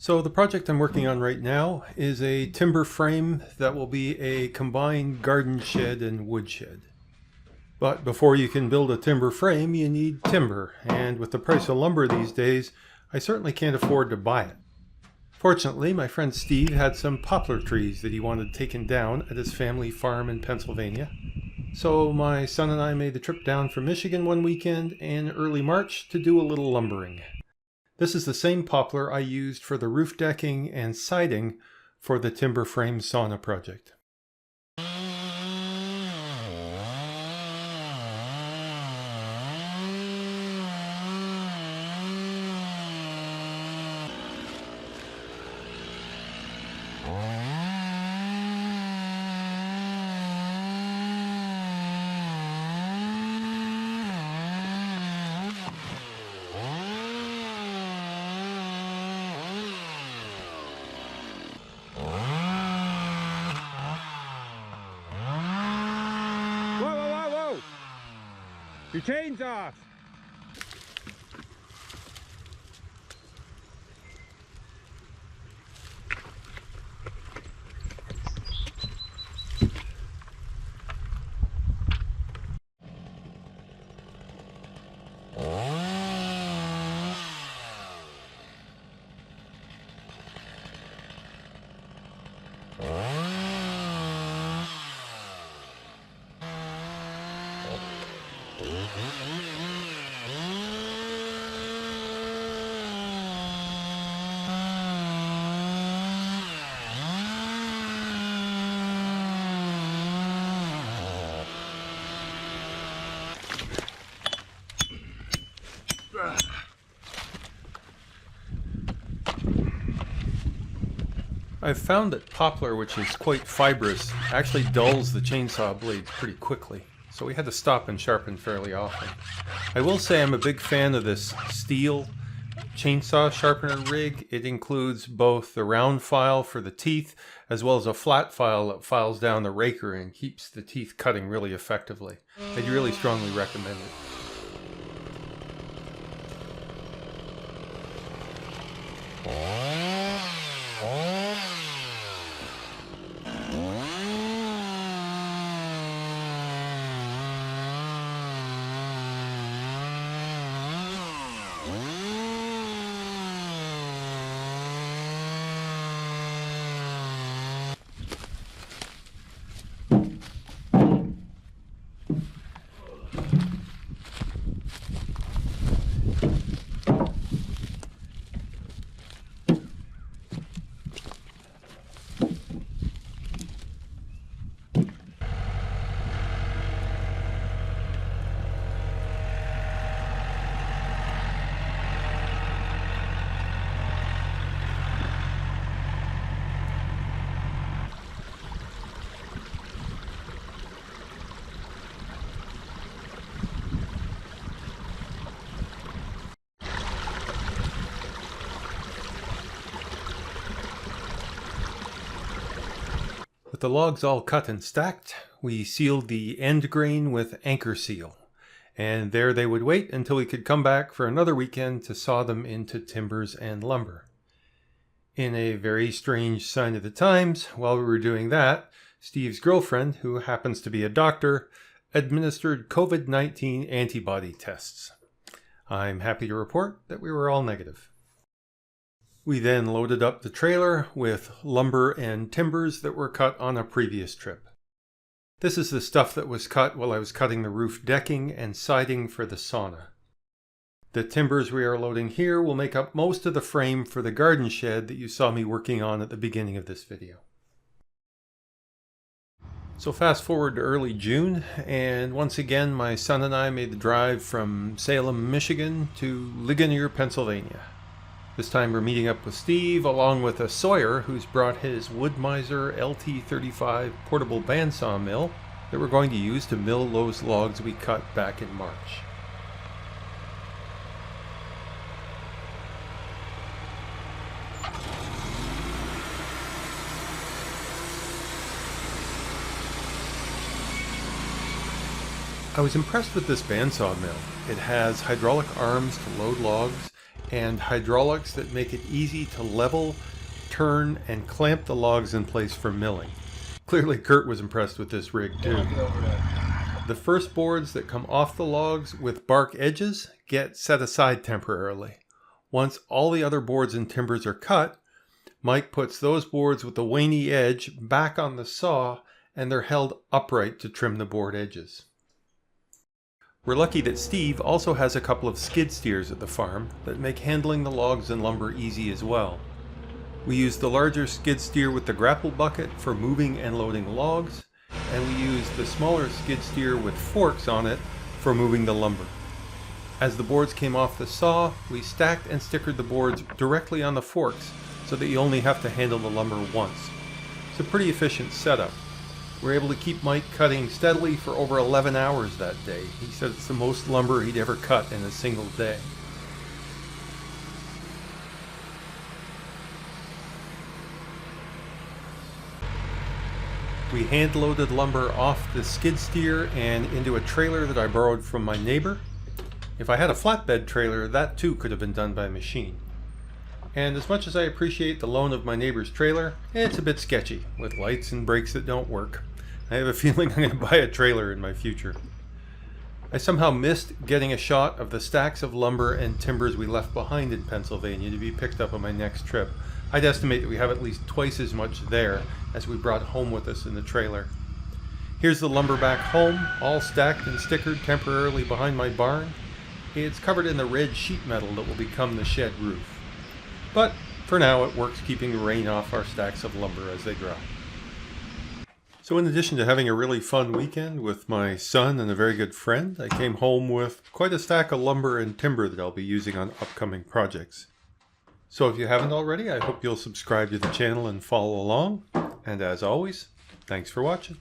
So the project I'm working on right now is a timber frame that will be a combined garden shed and wood shed. But before you can build a timber frame, you need timber, and with the price of lumber these days, I certainly can't afford to buy it. Fortunately, my friend Steve had some poplar trees that he wanted taken down at his family farm in Pennsylvania. So my son and I made the trip down from Michigan one weekend in early March to do a little lumbering. This is the same poplar I used for the roof decking and siding for the timber frame sauna project. Your chain's off! I've found that poplar, which is quite fibrous, actually dulls the chainsaw blades pretty quickly, so we had to stop and sharpen fairly often. I will say I'm a big fan of this Stihl chainsaw sharpener rig. It includes both the round file for the teeth as well as a flat file that files down the raker and keeps the teeth cutting really effectively. I'd really strongly recommend it. With the logs all cut and stacked, we sealed the end grain with Anchorseal, and there they would wait until we could come back for another weekend to saw them into timbers and lumber. In a very strange sign of the times, while we were doing that, Steve's girlfriend, who happens to be a doctor, administered COVID-19 antibody tests. I'm happy to report that we were all negative. We then loaded up the trailer with lumber and timbers that were cut on a previous trip. This is the stuff that was cut while I was cutting the roof decking and siding for the sauna. The timbers we are loading here will make up most of the frame for the garden shed that you saw me working on at the beginning of this video. So fast forward to early June, and once again my son and I made the drive from Salem, Michigan to Ligonier, Pennsylvania. This time we're meeting up with Steve along with a sawyer who's brought his Wood Mizer LT35 portable bandsaw mill that we're going to use to mill those logs we cut back in March. I was impressed with this bandsaw mill. It has hydraulic arms to load logs, and hydraulics that make it easy to level, turn, and clamp the logs in place for milling. Clearly Kurt was impressed with this rig too. The first boards that come off the logs with bark edges get set aside temporarily. Once all the other boards and timbers are cut, Mike puts those boards with the waney edge back on the saw, and they're held upright to trim the board edges. We're lucky that Steve also has a couple of skid steers at the farm that make handling the logs and lumber easy as well. We use the larger skid steer with the grapple bucket for moving and loading logs, and we use the smaller skid steer with forks on it for moving the lumber. As the boards came off the saw, we stacked and stickered the boards directly on the forks so that you only have to handle the lumber once. It's a pretty efficient setup. We're able to keep Mike cutting steadily for over 11 hours that day. He said it's the most lumber he'd ever cut in a single day. We hand-loaded lumber off the skid steer and into a trailer that I borrowed from my neighbor. If I had a flatbed trailer, that too could have been done by machine. And as much as I appreciate the loan of my neighbor's trailer, it's a bit sketchy, with lights and brakes that don't work. I have a feeling I'm going to buy a trailer in my future. I somehow missed getting a shot of the stacks of lumber and timbers we left behind in Pennsylvania to be picked up on my next trip. I'd estimate that we have at least twice as much there as we brought home with us in the trailer. Here's the lumber back home, all stacked and stickered temporarily behind my barn. It's covered in the red sheet metal that will become the shed roof. But for now it works keeping the rain off our stacks of lumber as they dry. So in addition to having a really fun weekend with my son and a very good friend, I came home with quite a stack of lumber and timber that I'll be using on upcoming projects. So if you haven't already, I hope you'll subscribe to the channel and follow along. And as always, thanks for watching.